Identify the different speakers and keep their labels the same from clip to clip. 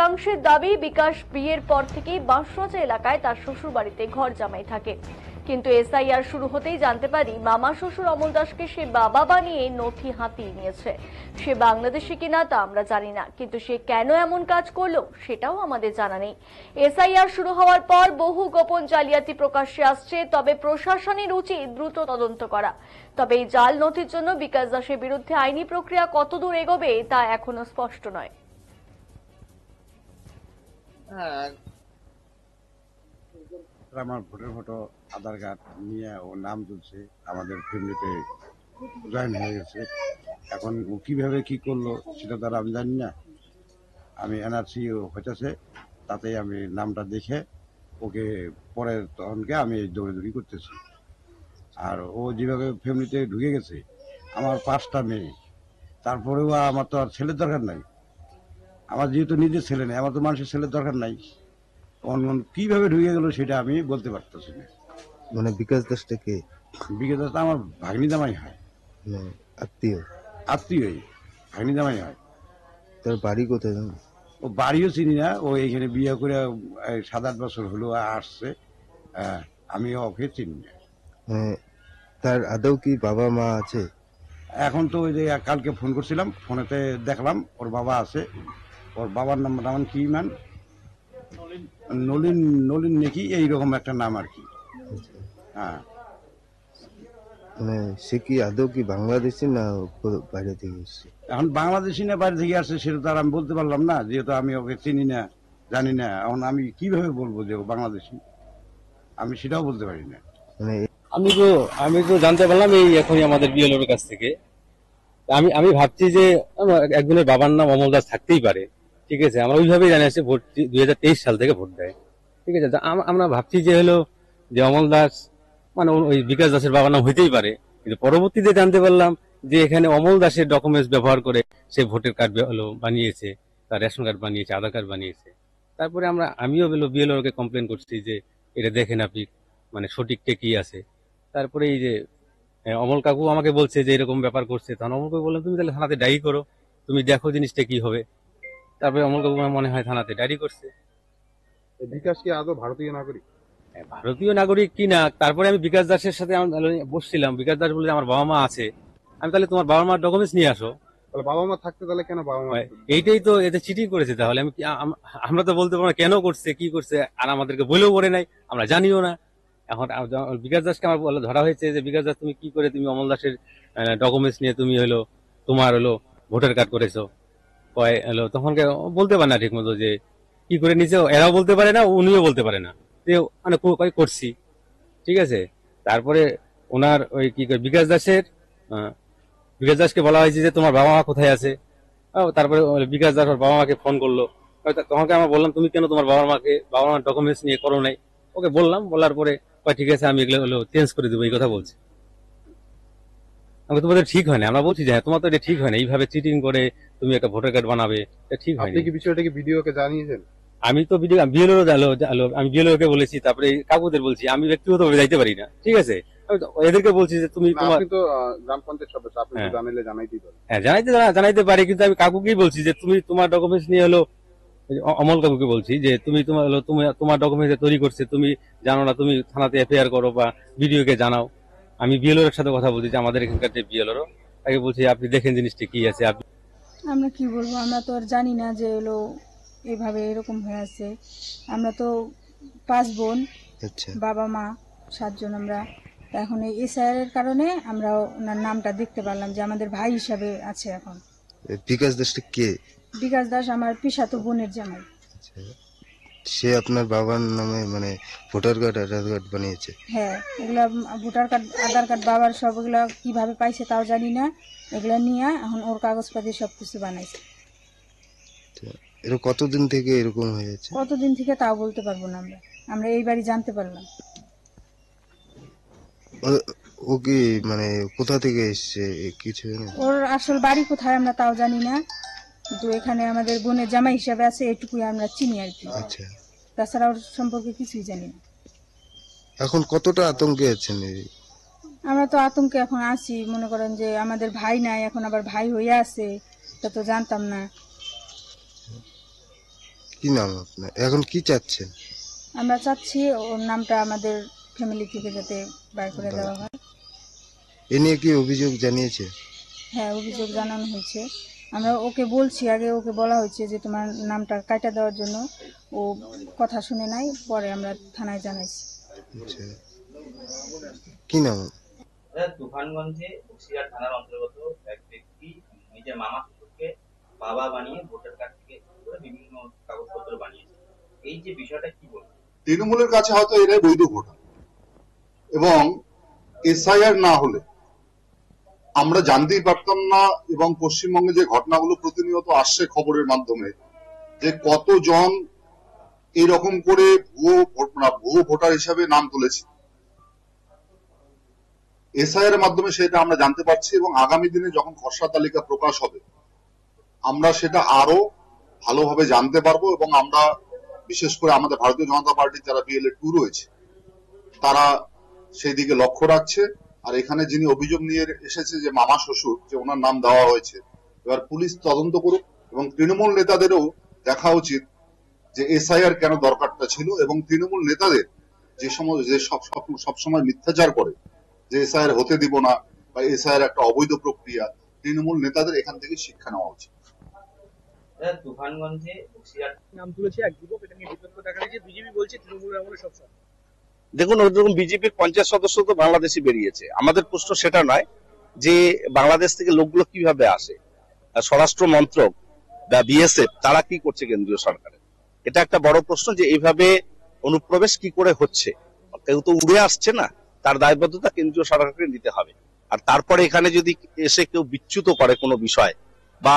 Speaker 1: একাংশের দাবি বিকাশ বিয়ের পর থেকেই বাঁশরাজা এলাকায় তার শ্বশুর বাড়িতে ঘর জামাই থাকে, কিন্তু এসআইআর শুরু হতেই জানতে পারি মামা শ্বশুর অমল দাসকে সে বাবা বানিয়ে নথি হাতিয়ে নিয়েছে। সে বাংলাদেশি কিনা তা আমরা জানি না, কিন্তু সে কেন এমন কাজ করলো সেটাও আমাদের জানা নেই। এসআইআর শুরু হওয়ার পর বহু গোপন জালিয়াতি প্রকাশ্যে আসছে, তবে প্রশাসনের উচিত দ্রুত তদন্ত করা। তবে এই জাল নথির জন্য বিকাশ দাসের বিরুদ্ধে আইনি প্রক্রিয়া কতদূর এগোবে তা এখনো স্পষ্ট নয়।
Speaker 2: আমার ভোটের ফটো, আধার কার্ড নিয়ে ও নাম তুলছে, আমাদের ফ্যামিলিতে জয়েন হয়ে গেছে। এখন ও কিভাবে কি করলো সেটা তো আর আমি জানি না। আমি এনআরসি হইতেছে, তাতে আমি নামটা দেখে ওকে পরে তখনকে আমি দৌড়াদৌড়ি করতেছি। আর ও যেভাবে ফ্যামিলিতে ঢুকে গেছে, আমার 5টা মেয়ে, তারপরেও আমার তো আর ছেলের দরকার নাই। আমার যেহেতু নিজের ছেলে নেই, আমার তো মানুষের ছেলের দরকার নাই। কিভাবে ঢুকে গেল সেটা আমি বলতে পারতেছি না।
Speaker 3: মানে বিকাশ দাসটা কে?
Speaker 2: বিকাশ দাস আমার ভাগ্নি জামাই হয়,
Speaker 3: মানে আত্মীয়?
Speaker 2: আত্মীয়ই, ভাগ্নি জামাই হয়।
Speaker 3: তার বাড়ি কোথায় জানো?
Speaker 2: ও বাড়িও চিনি না, ও এখানে বিয়ে করে 7-8 বছর হলো আসছে। আমি ওকে চিনি না।
Speaker 3: মানে তার আদৌ কি বাবা মা আছে?
Speaker 2: এখন তো ওই যে কালকে ফোন করছিলাম, ফোনেতে দেখলাম ওর বাবা আছে। ওর বাবার নাম কি মান নলিন নলিন নাকি এইরকম একটা নাম আর কি। হ্যাঁ,
Speaker 3: মানে সে কি আদৌ কি বাংলাদেশি না বাইরে থেকে এসছে?
Speaker 2: এখন বাংলাদেশি না বাইরে থেকে আসছে সেটা তো আর আমি বলতে পারলাম না, যেহেতু আমি ওকে চিনি না, জানি না। এখন আমি কিভাবে বলবো যে ও বাংলাদেশি? আমি সেটাও বলতে পারি না।
Speaker 3: মানে
Speaker 4: আমি তো জানতে পারলাম এই এখনই আমাদের বিএলওর কাছ থেকে। আমি ভাবছি যে একজনের বাবার নাম অমল দাস থাকতেই পারে, ঠিক আছে। আমরা ওইভাবেই জানি আসছে ভোট 2023 সাল থেকে ভোট দেয়, ঠিক আছে। আমরা ভাবছি যে হলো যে অমল দাস মানে ওই বিকাশ দাসের বাবার নাম হইতেই পারে, কিন্তু পরবর্তীতে জানতে পারলাম যে এখানে অমল দাসের ডকুমেন্টস ব্যবহার করে সে ভোটের কার্ড হলো বানিয়েছে, তার রেশন কার্ড বানিয়েছে, আধার কার্ড বানিয়েছে। তারপরে আমিও বিএলওকে কমপ্লেন করছি যে এটা দেখেন আপনি, মানে সঠিকটা কি আছে। তারপরে এই যে অমল কাকু আমাকে বলছে যে এরকম ব্যাপার করছে, তখন অমল কাকু বললাম তুমি তাহলে থানাতে ডায়েরি করো, তুমি দেখো জিনিসটা কি হবে। তারপরে অমল কাকু মনে হয় থানাতে ডায়েরি করছে।
Speaker 5: বিকাশ কি আদৌ ভারতীয় নাগরিক?
Speaker 4: ভারতীয় নাগরিক কি না, তারপরে আমি বিকাশ দাসের সাথে বসছিলাম। বিকাশ দাস বলে আমার বাবা মা আছে। আমি তাহলে তোমার বাবা মার ডকুমেন্টস নিয়ে আসো।
Speaker 5: তাহলে বাবা মা থাকতে তাহলে কেন বাবা মা?
Speaker 4: এইটাই তো, এতে চিটিং করেছে। তাহলে আমরা তো বলতে পারবো না কেন করছে, কি করছে, আর আমাদেরকে বলেও বলে নাই, আমরা জানিও না। এখন বিকাশ দাসকে আমার ধরা হয়েছে যে বিকাশ দাস তুমি কি করে তুমি অমল দাসের ডকুমেন্টস নিয়ে তুমি তোমার ভোটার কার্ড করেছো, তখন বলতে পারে না ঠিক মতো যে কি করে নিচে, এরাও বলতে পারে না, উনিও বলতে পারে না যে মানে করছি, ঠিক আছে। তারপরে ওনার ওই কি বিকাশ দাসকে বলা হয়েছে যে তোমার বাবা মা কোথায় আছে। তারপরে বিকাশ দাস ওর বাবা মাকে ফোন করলো। তোমাকে আমরা বললাম তুমি কেন তোমার বাবা মার ডকুমেন্টস নিয়ে করো নাই। ওকে বললাম, বলার পরে ঠিক আছে আমি এগুলো চেঞ্জ করে দেবো, এই কথা বলছে। তোমাদের ঠিক হয় না, আমরা বলছি যে হ্যাঁ তোমার তো এটা ঠিক হয় না, এইভাবে চিটিং করে তুমি একটা ভোটার কার্ড বানাবে, এটা ঠিক হয় না।
Speaker 5: আপনি কি বিষয়টা কি ভিডিওকে জানিয়েছেন?
Speaker 4: আমি তো আমি বিএলওকে বলেছি, তারপরে কাকুদের বলছি, আমি ব্যক্তিগতভাবে যাইতে পারি না, ঠিক আছে। আমি তো এদেরকে বলছি যে তুমি
Speaker 5: আপনি তো গ্রাম পঞ্চায়েত সদস্য, আপনি তো জানাইলে জানাইতেই পারেন।
Speaker 4: হ্যাঁ জানাইতে পারি, কিন্তু আমি কাকুকেই বলছি যে তুমি তোমার ডকুমেন্টস নিয়ে অমল কাকুকে বলছি যে তুমি তোমার ডকুমেন্টস তৈরি করছে, তুমি জানো না, তুমি থানাতে এফআইআর করো বা ভিডিওকে জানাও। আমি বিএলওর সাথে কথা বলছি যে আমাদের এখানকার যে বিএলও, তাকে বলছি আপনি দেখেন জিনিসটা কি আছে।
Speaker 6: আমরা কি বলবো, আমরা তো আর জানি না যে এভাবে এরকম হয়ে আছে। আমরা তো 5 বোন,
Speaker 3: আচ্ছা,
Speaker 6: বাবা মা 7 জন আমরা। তা এখন এই এসআইআর এর কারণে আমরা ওনার নামটা দেখতে পারলাম যে আমাদের ভাই হিসাবে আছে এখন।
Speaker 3: বিকাশ দাসটা কে?
Speaker 6: বিকাশ দাস আমার পিসাতো বোনের জামাই।
Speaker 3: আচ্ছা, সে আপনার বাবার নামে মানে ভোটার কার্ড আধার কার্ড বানিয়েছে?
Speaker 6: হ্যাঁ, এগুলা ভোটার কার্ড, আধার কার্ড, বাবার সব এগুলা কিভাবে পাইছে তাও জানি না। এগুলা নিয়ে এখন ওর কাগজপাতি সবকিছু বানাইছে।
Speaker 3: এরকম কতদিন থেকে এরকম হয়ে যাচ্ছে?
Speaker 6: কতদিন থেকে তাও বলতে পারবো না। আমরা এইবারই জানতে পারলাম।
Speaker 3: ও কি মানে কোথা থেকে এসছে কিছু জানেন?
Speaker 6: ওর আসল বাড়ি কোথায় আমরা তাও জানি না, কিন্তু এখানে আমাদের বোনের জামাই হিসাবে আছে, এটুকুই আমরা চিনি আর কি।
Speaker 3: আচ্ছা,
Speaker 6: তাছাড়া ওর সম্পর্কে কিছুই জানি না।
Speaker 3: এখন কতটা আতঙ্কে আছেন?
Speaker 6: আমরা তো আতঙ্কে এখন আছি, মনে করেন যে আমাদের ভাই নাই, এখন আবার ভাই হয়ে আছে, তা তো জানতাম না।
Speaker 3: কি নাম আপনার? এখন কি চাচ্ছেন?
Speaker 6: আমরা চাচ্ছি ওর নামটা আমাদের ফ্যামিলি থেকে যাতে বার করে দেওয়া হয়।
Speaker 3: এ নিয়ে কি অভিযোগ জানিয়েছে?
Speaker 6: হ্যাঁ, অভিযোগ জানানো হয়েছে। আমরা ওকে বলছি, আগে ওকে বলা হয়েছে যে তোমার নামটা কাটা দেওয়ার জন্য। ও কথা শুনে নাই, পরে আমরা থানায় জানাইছি।
Speaker 3: আচ্ছা, কি নাম?
Speaker 7: তুফানগঞ্জে বসিরহাট থানার অন্তর্গত এক ব্যক্তি নিজের মামা শ্বশুরকে বাবা বানিয়ে ভোটার কার্ড থেকে শুরু করে বিভিন্ন কাগজপত্র বানিয়েছে। এই যে বিষয়টা কি বলবো?
Speaker 8: তৃণমূলের কাছে হয়তো এরাই বৈধ ভোটার, এবং এসআইআর না হলে আমরা জানতেই পারতাম না। এবং পশ্চিমবঙ্গে যে ঘটনাগুলো প্রতিনিয়ত আসছে খবরের মাধ্যমে, যে কতজন এরকম করে ভুয়ো ভোটার হিসাবে নাম তুলেছে, এসআইআর এর মাধ্যমে সেটা আমরা জানতে পারছি। এবং আগামী দিনে যখন খসড়া তালিকা প্রকাশ হবে, আমরা সেটা আরো ভালোভাবে জানতে পারবো। এবং আমরা বিশেষ করে আমাদের ভারতীয় জনতা পার্টির যারা BLA-2 রয়েছে, তারা সেই দিকে লক্ষ্য রাখছে। আর এখানে যিনি অভিযোগ নিয়ে এসেছে যে মামা শ্বশুর, যে ওনার নাম দেওয়া হয়েছে, এবার পুলিশ তদন্ত করুক। এবং তৃণমূল নেতাদেরও দেখা উচিত যে এসআইআর কেন দরকারটা ছিল, এবং তৃণমূল নেতাদের যে সবসময় মিথ্যাচার করে যে এসআইআর হতে দিব না বা এসআইআর একটা অবৈধ প্রক্রিয়া, তৃণমূল নেতাদের এখান থেকে শিক্ষা নেওয়া উচিত।
Speaker 7: তুফানগঞ্জে বসিরহাট
Speaker 9: নাম তুলেছে এক যুবক, এটা নিয়ে বিতর্ক দেখা দিয়েছে। বিজেপি বলছে তৃণমূলের আমলে সব সব।
Speaker 10: দেখুন, ওইরকম বিজেপির 50 সদস্য তো বাংলাদেশে বেরিয়েছে। আমাদের প্রশ্ন সেটা নয় যে বাংলাদেশ থেকে লোকগুলো কিভাবে আসে, স্বরাষ্ট্র মন্ত্রক বা BSF তারা কি করছে কেন্দ্রীয় সরকারে, এটা একটা বড় প্রশ্ন। যে এইভাবে অনুপ্রবেশ কি করে হচ্ছে, কেউ তো উড়ে আসছে না, তার দায়বদ্ধতা কেন্দ্রীয় সরকারকে নিতে হবে। আর তারপরে এখানে যদি এসে কেউ বিচ্যুত করে কোনো বিষয় বা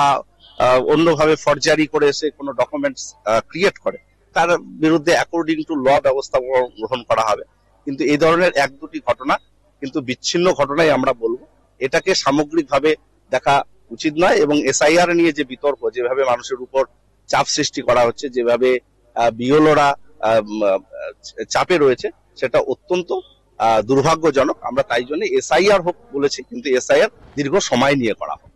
Speaker 10: অন্যভাবে ফরজারি করে এসে কোনো ডকুমেন্টস ক্রিয়েট করে, তার বিরুদ্ধে অ্যাকর্ডিং টু ল ব্যবস্থা গ্রহণ করা হবে। কিন্তু এই ধরনের এক দুটি ঘটনা কিন্তু বিচ্ছিন্ন ঘটনাই আমরা বলবো। এটাকে সামগ্রিকভাবে দেখা উচিত নয়। এবং এসআইআর নিয়ে যে বিতর্ক, যেভাবে মানুষের উপর চাপ সৃষ্টি করা হচ্ছে, যেভাবে বিএলওরা চাপে রয়েছে, সেটা অত্যন্ত দুর্ভাগ্যজনক। আমরা তাই জন্য এসআইআর হোক বলেছি, কিন্তু এসআইআর দীর্ঘ সময় নিয়ে করা হবে।